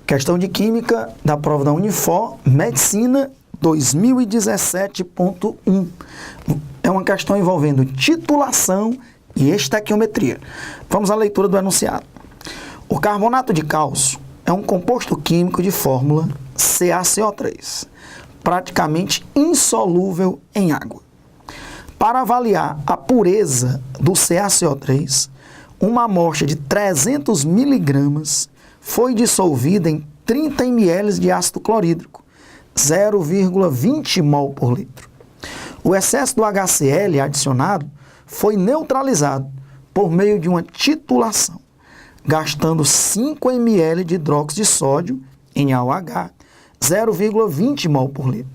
Questão de Química da prova da Unifor, Medicina 2017.1. É uma questão envolvendo titulação e estequiometria. Vamos à leitura do enunciado. O carbonato de cálcio é um composto químico de fórmula CaCO3, praticamente insolúvel em água. Para avaliar a pureza do CaCO3, uma amostra de 300 miligramas foi dissolvida em 30 ml de ácido clorídrico, 0,20 mol por litro. O excesso do HCl adicionado foi neutralizado por meio de uma titulação, gastando 5 ml de hidróxido de sódio, NaOH, 0,20 mol por litro.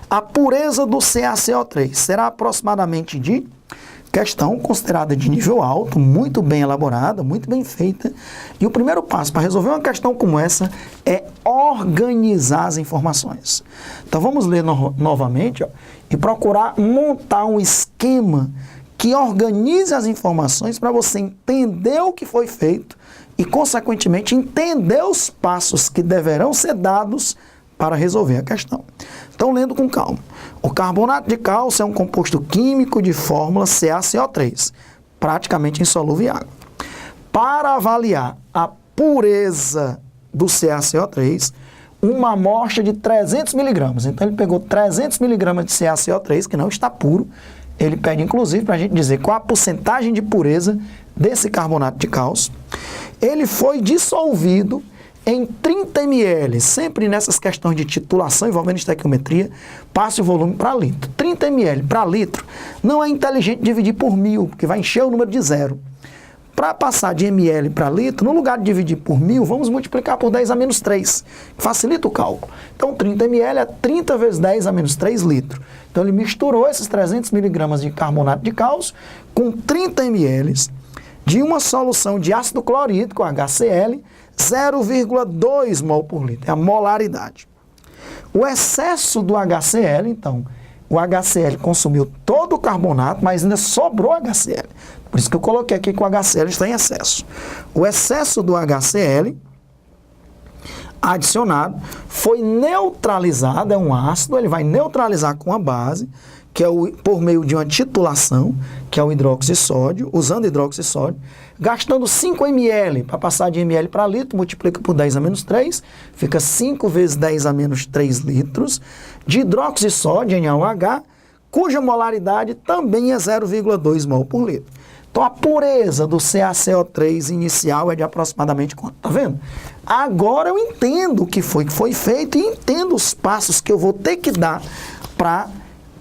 A pureza do CaCO3 será aproximadamente de questão considerada de nível alto, muito bem elaborada, muito bem feita. E o primeiro passo para resolver uma questão como essa é organizar as informações. Então vamos ler novamente e procurar montar um esquema que organize as informações para você entender o que foi feito e, consequentemente, entender os passos que deverão ser dados para resolver a questão. Então, lendo com calma. O carbonato de cálcio é um composto químico de fórmula CaCO3, praticamente insolúvel em água. Para avaliar a pureza do CaCO3, uma amostra de 300 miligramas. Então, ele pegou 300 miligramas de CaCO3, que não está puro. Ele pede, inclusive, para a gente dizer qual a porcentagem de pureza desse carbonato de cálcio. Ele foi dissolvido em 30 ml, sempre nessas questões de titulação envolvendo estequiometria, passe o volume para litro. 30 ml para litro não é inteligente dividir por 1000, porque vai encher o número de zero. Para passar de ml para litro, no lugar de dividir por 1000, vamos multiplicar por 10 a menos 3, que facilita o cálculo. Então 30 ml é 30 vezes 10 a menos 3 litros. Então ele misturou esses 300 miligramas de carbonato de cálcio com 30 ml de uma solução de ácido clorídrico, HCl, 0,2 mol por litro, é a molaridade. O excesso do HCl, então, o HCl consumiu todo o carbonato, mas ainda sobrou HCl. Por isso que eu coloquei aqui que o HCl está em excesso. O excesso do HCl adicionado foi neutralizado, é um ácido, ele vai neutralizar com a base, que é por meio de uma titulação, que é o hidróxido de sódio, usando hidróxido de sódio, gastando 5 ml, para passar de ml para litro, multiplica por 10 a menos 3, fica 5 vezes 10 a menos 3 litros, de hidróxido de sódio, NaOH, cuja molaridade também é 0,2 mol por litro. Então a pureza do CaCO3 inicial é de aproximadamente quanto? Tá vendo? Agora eu entendo o que foi feito e entendo os passos que eu vou ter que dar para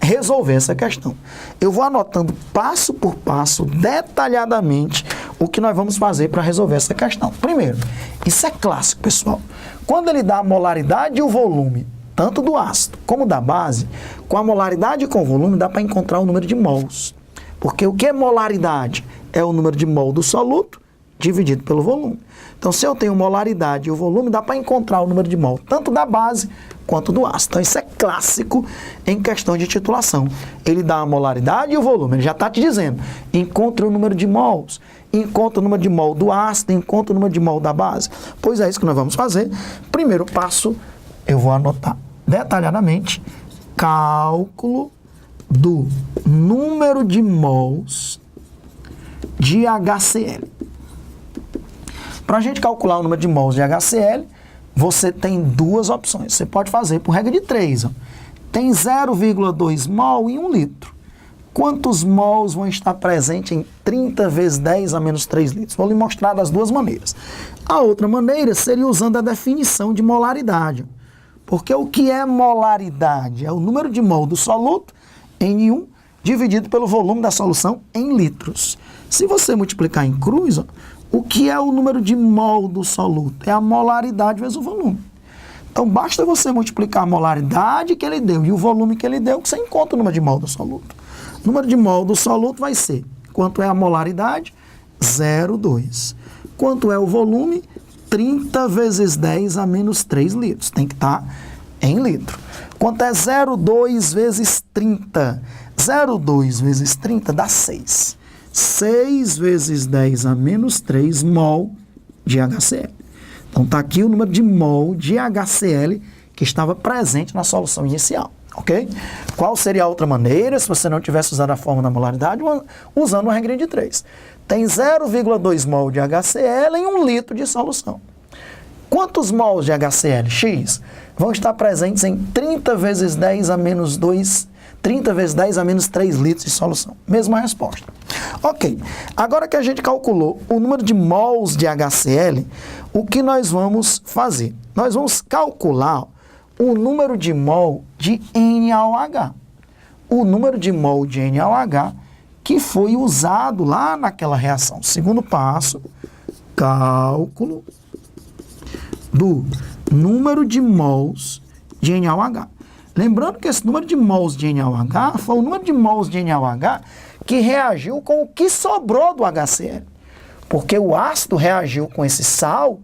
resolver essa questão. Eu vou anotando passo por passo, detalhadamente, o que nós vamos fazer para resolver essa questão. Primeiro, isso é clássico, pessoal. Quando ele dá a molaridade e o volume, tanto do ácido como da base, com a molaridade e com o volume, dá para encontrar o número de mols. Porque o que é molaridade? É o número de mol do soluto dividido pelo volume. Então, se eu tenho molaridade e o volume, dá para encontrar o número de mol, tanto da base quanto do ácido. Então, isso é clássico em questão de titulação. Ele dá a molaridade e o volume, ele já está te dizendo. Encontre o número de mols, encontre o número de mol do ácido, encontre o número de mol da base. Pois é isso que nós vamos fazer. Primeiro passo, eu vou anotar detalhadamente, cálculo do número de mols de HCl. Para a gente calcular o número de mols de HCl, você tem duas opções. Você pode fazer por regra de 3. Tem 0,2 mol em 1 litro. Quantos mols vão estar presentes em 30 vezes 10 a menos 3 litros? Vou lhe mostrar das duas maneiras. A outra maneira seria usando a definição de molaridade. Porque o que é molaridade? É o número de mol do soluto, N1, dividido pelo volume da solução em litros. Se você multiplicar em cruz, o que é o número de mol do soluto? É a molaridade vezes o volume. Então, basta você multiplicar a molaridade que ele deu e o volume que ele deu, que você encontra o número de mol do soluto. O número de mol do soluto vai ser, quanto é a molaridade? 0,2. Quanto é o volume? 30 vezes 10 a menos 3 litros. Tem que estar em litro. Quanto é 0,2 vezes 30? 0,2 vezes 30 dá 6. 6 vezes 10 a menos 3 mol de HCl. Então está aqui o número de mol de HCl que estava presente na solução inicial, ok? Qual seria a outra maneira, se você não tivesse usado a fórmula da molaridade, usando uma regrinha de 3? Tem 0,2 mol de HCl em 1 litro de solução. Quantos mols de HCl? X vão estar presentes em 30 vezes 10 a menos 2, 30 vezes 10 a menos 3 litros de solução. Mesma resposta. Ok, agora que a gente calculou o número de mols de HCl, o que nós vamos fazer? Nós vamos calcular o número de mol de NaOH. O número de mol de NaOH que foi usado lá naquela reação. Segundo passo, cálculo do número de mols de NaOH. Lembrando que esse número de mols de NaOH foi o número de mols de NaOH que reagiu com o que sobrou do HCl. Porque o ácido reagiu com esse sal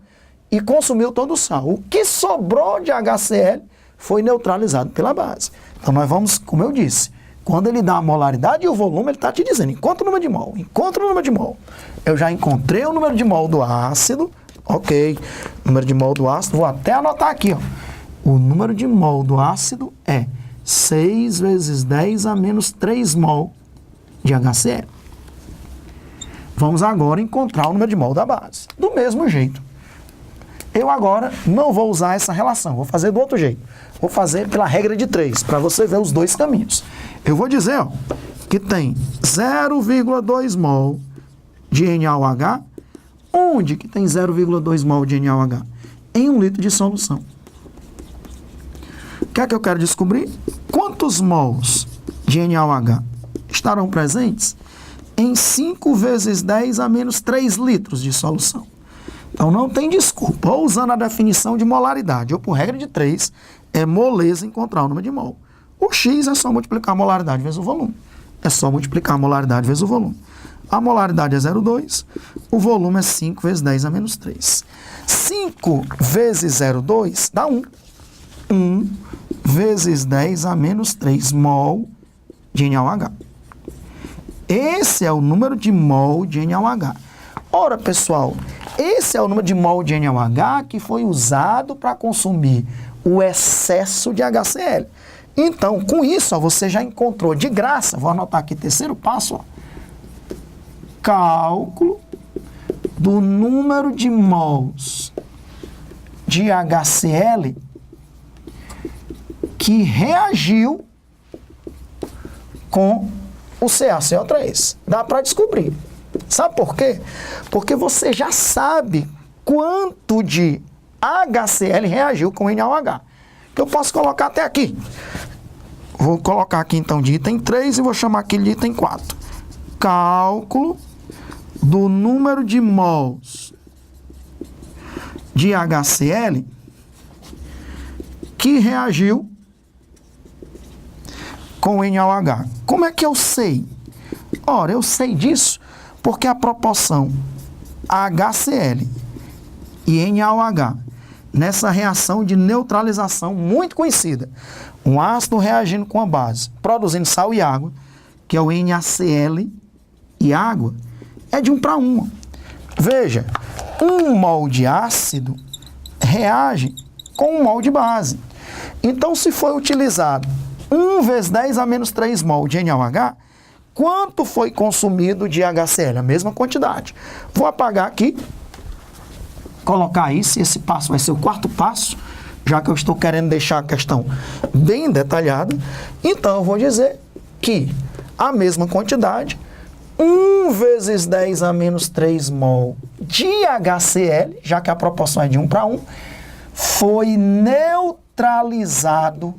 e consumiu todo o sal. O que sobrou de HCl foi neutralizado pela base. Então nós vamos, como eu disse, quando ele dá a molaridade e o volume, ele está te dizendo, encontra o número de mol, encontra o número de mol. Eu já encontrei o número de mol do ácido, ok, número de mol do ácido, vou até anotar aqui, ó. O número de mol do ácido é 6 vezes 10 a menos 3 mol de HCl. Vamos agora encontrar o número de mol da base. Do mesmo jeito. Eu agora não vou usar essa relação, vou fazer do outro jeito. Vou fazer pela regra de 3, para você ver os dois caminhos. Eu vou dizer, ó, que tem 0,2 mol de NaOH. Onde que tem 0,2 mol de NaOH? Em 1 litro de solução. O que é que eu quero descobrir? Quantos mols de NaOH estarão presentes em 5 vezes 10 a menos 3 litros de solução? Então não tem desculpa. Ou usando a definição de molaridade, ou por regra de 3, é moleza encontrar o número de mol. O X é só multiplicar a molaridade vezes o volume. É só multiplicar a molaridade vezes o volume. A molaridade é 0,2, o volume é 5 vezes 10 a menos 3. 5 vezes 0,2 dá 1. 1 vezes 10 a menos 3 mol de NaOH. Esse é o número de mol de NaOH. Ora, pessoal, esse é o número de mol de NaOH que foi usado para consumir o excesso de HCl. Então, com isso, ó, você já encontrou de graça, vou anotar aqui terceiro passo, ó, cálculo do número de mols de HCl que reagiu com o CaCO3. Dá para descobrir. Sabe por quê? Porque você já sabe quanto de HCl reagiu com NaOH. Que eu posso colocar até aqui. Vou colocar aqui então de item 3 e vou chamar aqui de item 4. Cálculo do número de mols de HCl que reagiu com NaOH. Como é que eu sei? Ora, eu sei disso porque a proporção HCl e NaOH nessa reação de neutralização muito conhecida, um ácido reagindo com a base, produzindo sal e água, que é o NaCl e água, é de 1 para 1. Veja, 1 mol de ácido reage com 1 mol de base. Então, se foi utilizado 1 vezes 10 a menos 3 mol de NaOH, quanto foi consumido de HCl? A mesma quantidade. Vou apagar aqui, colocar isso, e esse passo vai ser o quarto passo, já que eu estou querendo deixar a questão bem detalhada. Então, eu vou dizer que a mesma quantidade, 1 vezes 10 a menos 3 mol de HCl, já que a proporção é de 1 para 1, foi neutralizado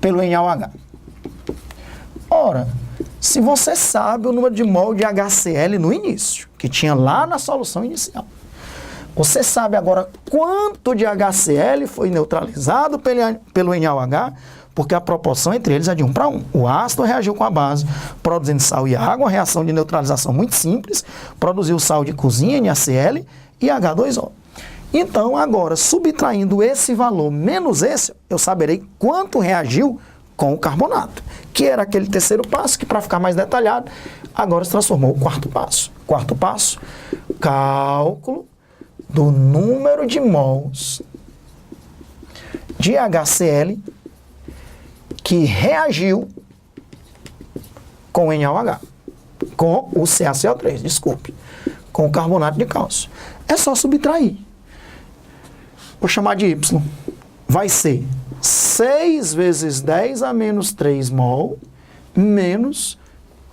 pelo NaOH. Ora, se você sabe o número de mol de HCl no início, que tinha lá na solução inicial, você sabe agora quanto de HCl foi neutralizado pelo NaOH, porque a proporção entre eles é de 1 para 1. O ácido reagiu com a base, produzindo sal e água, uma reação de neutralização muito simples, produziu sal de cozinha, NaCl e H2O. Então, agora, subtraindo esse valor menos esse, eu saberei quanto reagiu com o carbonato, que era aquele terceiro passo, que para ficar mais detalhado, agora se transformou o quarto passo. Quarto passo, cálculo do número de mols de HCl que reagiu com NaOH, com o CaCO3, desculpe, com o carbonato de cálcio. É só subtrair. Vou chamar de Y. Vai ser 6 vezes 10 a menos 3 mol menos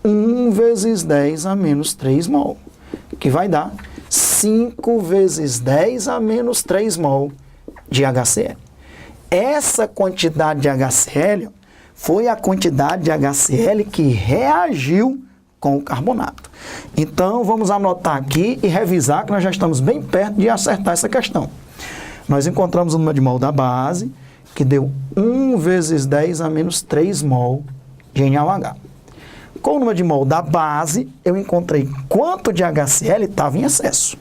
1 vezes 10 a menos 3 mol, que vai dar 5 vezes 10 a menos 3 mol de HCl. Essa quantidade de HCl foi a quantidade de HCl que reagiu com o carbonato. Então, vamos anotar aqui e revisar que nós já estamos bem perto de acertar essa questão. Nós encontramos o número de mol da base, que deu 1 vezes 10 a menos 3 mol de NaOH. Com o número de mol da base, eu encontrei quanto de HCl estava em excesso,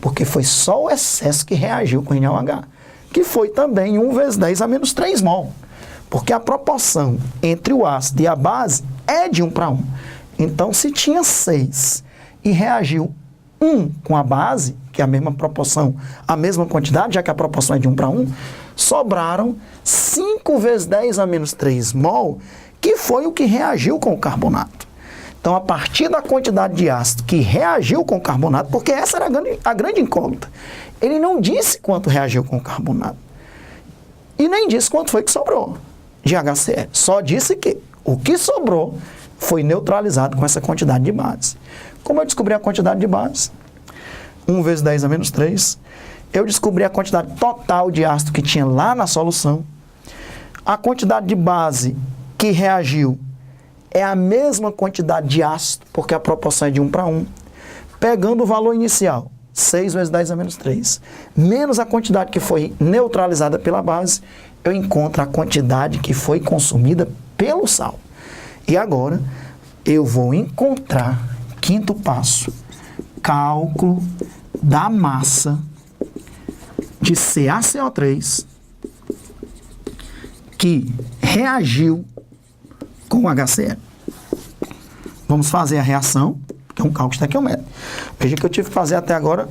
porque foi só o excesso que reagiu com NaOH, que foi também 1 vezes 10 a menos 3 mol, porque a proporção entre o ácido e a base é de 1 para 1. Então, se tinha 6 e reagiu 1 com a base, que é a mesma proporção, a mesma quantidade, já que a proporção é de 1 para 1, sobraram 5 vezes 10 a menos 3 mol, que foi o que reagiu com o carbonato. Então, a partir da quantidade de ácido que reagiu com o carbonato, porque essa era a grande incógnita, ele não disse quanto reagiu com o carbonato. E nem disse quanto foi que sobrou de HCl. Só disse que o que sobrou foi neutralizado com essa quantidade de base. Como eu descobri a quantidade de base? 1 vezes 10 a menos 3. Eu descobri a quantidade total de ácido que tinha lá na solução. A quantidade de base que reagiu é a mesma quantidade de ácido, porque a proporção é de 1 para 1. Pegando o valor inicial, 6 vezes 10 a menos 3, menos a quantidade que foi neutralizada pela base, eu encontro a quantidade que foi consumida pelo sal. E agora, eu vou encontrar, quinto passo, cálculo da massa de CaCO3 que reagiu com o HCl. Vamos fazer a reação, que é um cálculo estequiométrico. Veja que eu tive que fazer até agora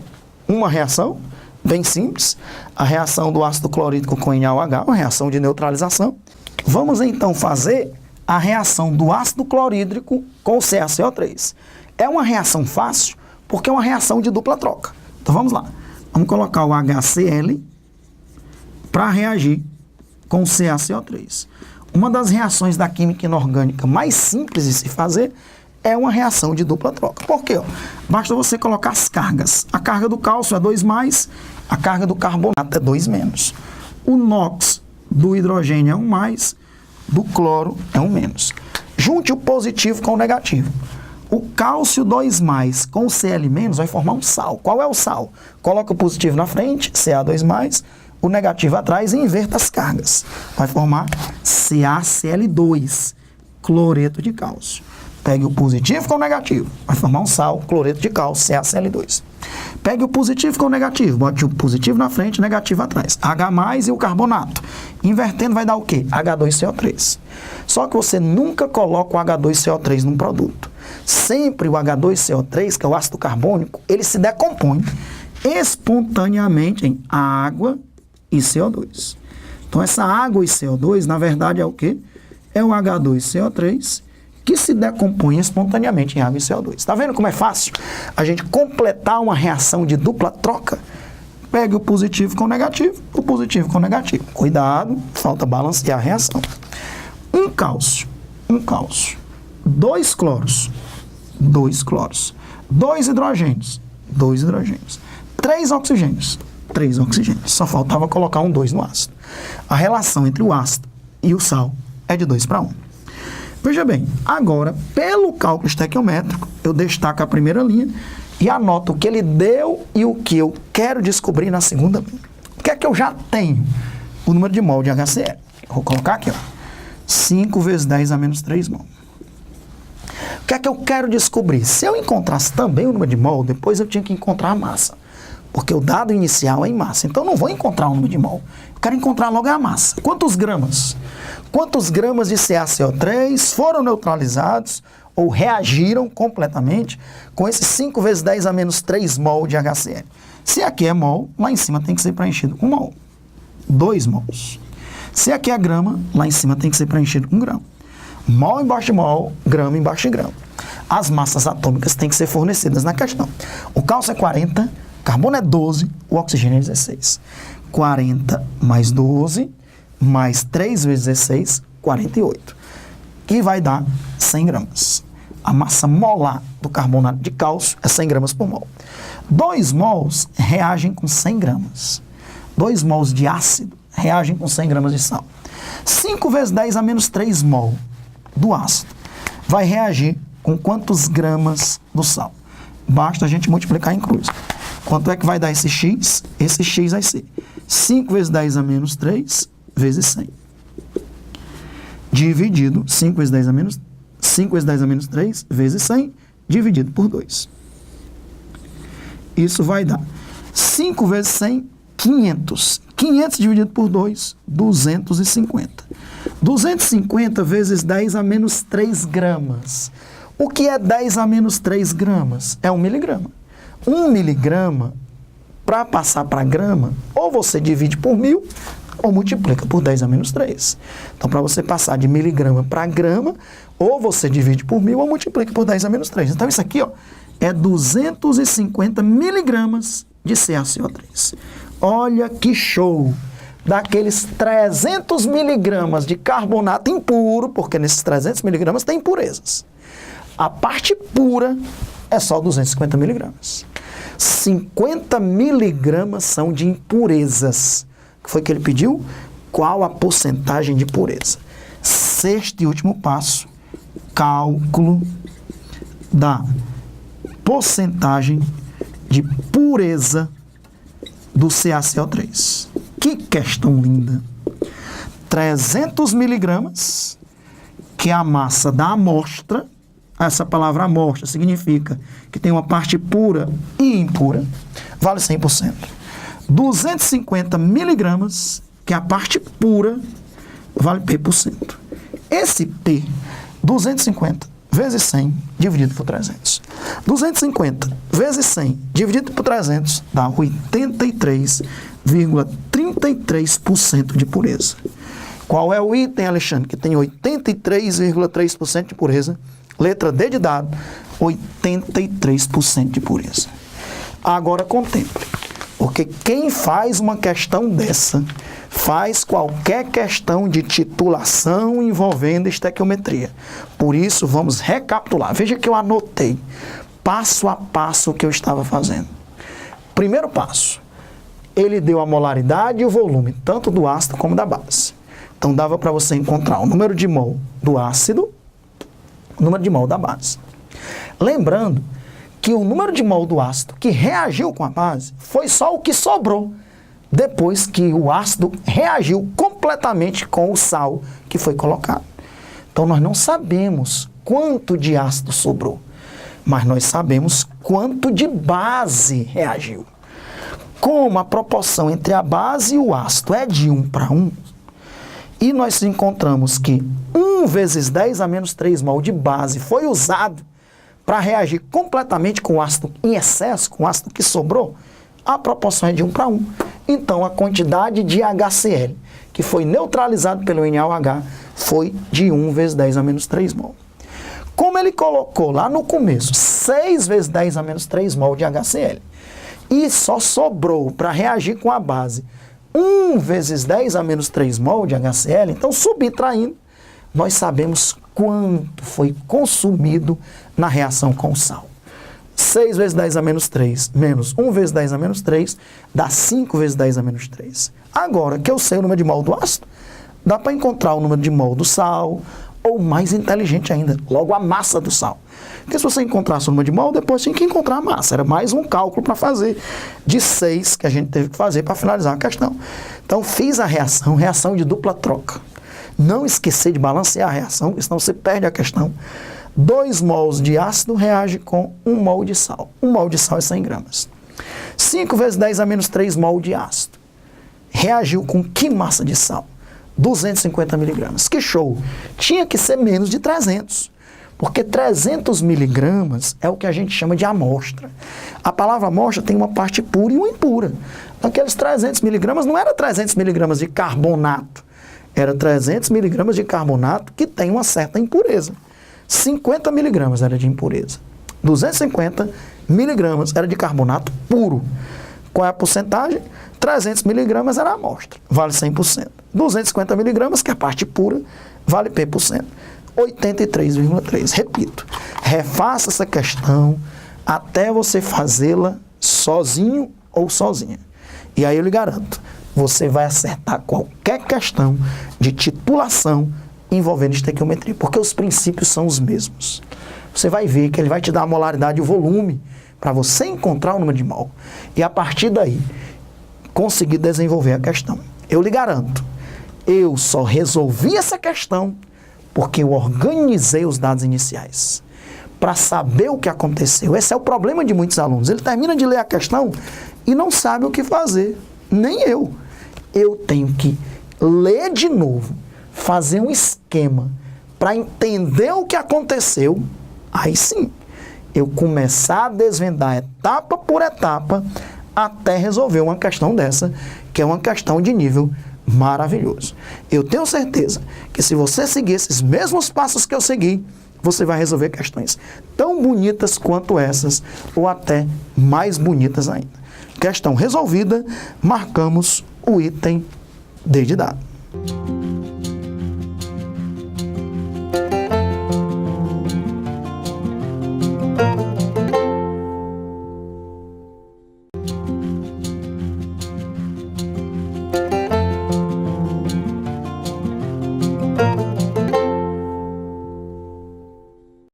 uma reação bem simples, a reação do ácido clorídrico com NaOH, uma reação de neutralização. Vamos então fazer a reação do ácido clorídrico com o CaCO3. É uma reação fácil, porque é uma reação de dupla troca. Então vamos lá. Vamos colocar o HCl para reagir com o CaCO3. Uma das reações da química inorgânica mais simples de se fazer é uma reação de dupla troca. Por quê? Basta você colocar as cargas. A carga do cálcio é 2+, a carga do carbonato é 2-. O NOx do hidrogênio é 1+, do cloro é 1-. Junte o positivo com o negativo. O cálcio 2+ com o Cl- vai formar um sal. Qual é o sal? Coloca o positivo na frente, Ca2+, o negativo atrás e inverta as cargas. Vai formar CaCl2, cloreto de cálcio. Pegue o positivo com o negativo, vai formar um sal, cloreto de cálcio, CaCl2. Pegue o positivo com o negativo, bote o positivo na frente, negativo atrás. H+ e o carbonato. Invertendo vai dar o quê? H2CO3. Só que você nunca coloca o H2CO3 num produto. Sempre o H2CO3, que é o ácido carbônico, ele se decompõe espontaneamente em água e CO2. Então, essa água e CO2, na verdade, é o quê? É o H2CO3, que se decompõe espontaneamente em água e CO2. Está vendo como é fácil a gente completar uma reação de dupla troca? Pegue o positivo com o negativo, o positivo com o negativo. Cuidado, falta balancear a reação. Um cálcio, 2 cloros, 2 cloros, 2 hidrogênios, 2 hidrogênios, 3 oxigênios, 3 oxigênios. Só faltava colocar um 2 no ácido. A relação entre o ácido e o sal é de 2 para 1. Veja bem, agora, pelo cálculo estequiométrico, eu destaco a primeira linha e anoto o que ele deu e o que eu quero descobrir na segunda linha. O que é que eu já tenho? O número de mol de HCl. Vou colocar aqui, ó, 5 vezes 10 a menos 3 mol. O que é que eu quero descobrir? Se eu encontrasse também o número de mol, depois eu tinha que encontrar a massa. Porque o dado inicial é em massa. Então, eu não vou encontrar o número de mol. Eu quero encontrar logo a massa. Quantos gramas? Quantos gramas de CaCO3 foram neutralizados ou reagiram completamente com esses 5 vezes 10 a menos 3 mol de HCl? Se aqui é mol, lá em cima tem que ser preenchido com mol. 2 mols. Se aqui é grama, lá em cima tem que ser preenchido com grama. Mol embaixo de mol, grama embaixo de grama. As massas atômicas têm que ser fornecidas na questão. O cálcio é 40, carbono é 12, o oxigênio é 16. 40 mais 12, mais 3 vezes 16, 48. Que vai dar 100 gramas. A massa molar do carbonato de cálcio é 100 gramas por mol. 2 mols reagem com 100 gramas. 2 mols de ácido reagem com 100 gramas de sal. 5 vezes 10 a menos 3 mol do ácido vai reagir com quantos gramas do sal? Basta a gente multiplicar em cruz. Quanto é que vai dar esse x? Esse x vai ser 5 vezes 10 a menos 3 vezes 100. Dividido 5 vezes 10 a menos 3 vezes 100, dividido por 2. Isso vai dar 5 vezes 100, 500. 500 dividido por 2, 250. 250 vezes 10 a menos 3 gramas. O que é 10 a menos 3 gramas? É 1 miligrama. 1 miligrama, para passar para grama, ou você divide por 1000, ou multiplica por 10 a menos 3. Então, para você passar de miligrama para grama, ou você divide por 1000, ou multiplica por 10 a menos 3. Então, isso aqui, ó, é 250 miligramas de CaCO3. Olha que show! Daqueles 300 miligramas de carbonato impuro, porque nesses 300 miligramas tem impurezas. A parte pura é só 250 miligramas. 50 miligramas são de impurezas. O que foi que ele pediu? Qual a porcentagem de pureza? Sexto e último passo, cálculo da porcentagem de pureza do CaCO3. Que questão linda! 300 miligramas, que é a massa da amostra. Essa palavra amostra significa que tem uma parte pura e impura, vale 100%. 250 miligramas, que é a parte pura, vale P%. Esse P, 250 vezes 100, dividido por 300. 250 vezes 100, dividido por 300, dá 83,33% de pureza. Qual é o item, Alexandre, que tem 83,3% de pureza? Letra D de dado, 83% de pureza. Agora contemple, porque quem faz uma questão dessa, faz qualquer questão de titulação envolvendo estequiometria. Por isso, vamos recapitular. Veja que eu anotei passo a passo o que eu estava fazendo. Primeiro passo, ele deu a molaridade e o volume, tanto do ácido como da base. Então, dava para você encontrar o número de mol do ácido, o número de mol da base. Lembrando que o número de mol do ácido que reagiu com a base foi só o que sobrou depois que o ácido reagiu completamente com o sal que foi colocado. Então, nós não sabemos quanto de ácido sobrou, mas nós sabemos quanto de base reagiu. Como a proporção entre a base e o ácido é de 1 para 1, e nós encontramos que 1 vezes 10 a menos 3 mol de base foi usado para reagir completamente com o ácido em excesso, com o ácido que sobrou, a proporção é de 1 para 1. Então, a quantidade de HCl, que foi neutralizado pelo NaOH, foi de 1 vezes 10 a menos 3 mol. Como ele colocou lá no começo 6 vezes 10 a menos 3 mol de HCl, e só sobrou para reagir com a base 1 vezes 10 a menos 3 mol de HCl, então subtraindo, nós sabemos quanto foi consumido na reação com o sal. 6 vezes 10 a menos 3 menos 1 vezes 10 a menos 3 dá 5 vezes 10 a menos 3. Agora que eu sei o número de mol do ácido, dá para encontrar o número de mol do sal, ou mais inteligente ainda, logo a massa do sal. Porque se você encontrasse o número de mol, depois tinha que encontrar a massa. Era mais um cálculo para fazer, de 6 que a gente teve que fazer para finalizar a questão. Então, fiz a reação de dupla troca. Não esquecer de balancear a reação, porque senão você perde a questão. 2 mols de ácido reage com 1 mol de sal. 1 mol de sal é 100 gramas. 5 vezes 10 a menos 3 mol de ácido. Reagiu com que massa de sal? 250 miligramas. Que show! Tinha que ser menos de 300. Porque 300 miligramas é o que a gente chama de amostra. A palavra amostra tem uma parte pura e uma impura. Aqueles 300 miligramas não era 300 miligramas de carbonato, era 300 miligramas de carbonato que tem uma certa impureza. 50 miligramas era de impureza. 250 miligramas era de carbonato puro. Qual é a porcentagem? 300 miligramas era a amostra, vale 100%. 250 miligramas, que é a parte pura, vale P%. 83,3%. Repito, refaça essa questão até você fazê-la sozinho ou sozinha. E aí eu lhe garanto, você vai acertar qualquer questão de titulação envolvendo estequiometria, porque os princípios são os mesmos. Você vai ver que ele vai te dar a molaridade e o volume para você encontrar o número de mol. E a partir daí, conseguir desenvolver a questão. Eu lhe garanto, eu só resolvi essa questão porque eu organizei os dados iniciais para saber o que aconteceu. Esse é o problema de muitos alunos. Ele termina de ler a questão e não sabe o que fazer. Nem eu. Eu tenho que ler de novo, fazer um esquema para entender o que aconteceu. Aí sim, eu começar a desvendar etapa por etapa até resolver uma questão dessa, que é uma questão de nível maravilhoso. Eu tenho certeza que se você seguir esses mesmos passos que eu segui, você vai resolver questões tão bonitas quanto essas, ou até mais bonitas ainda. Questão resolvida, marcamos o item D de dado.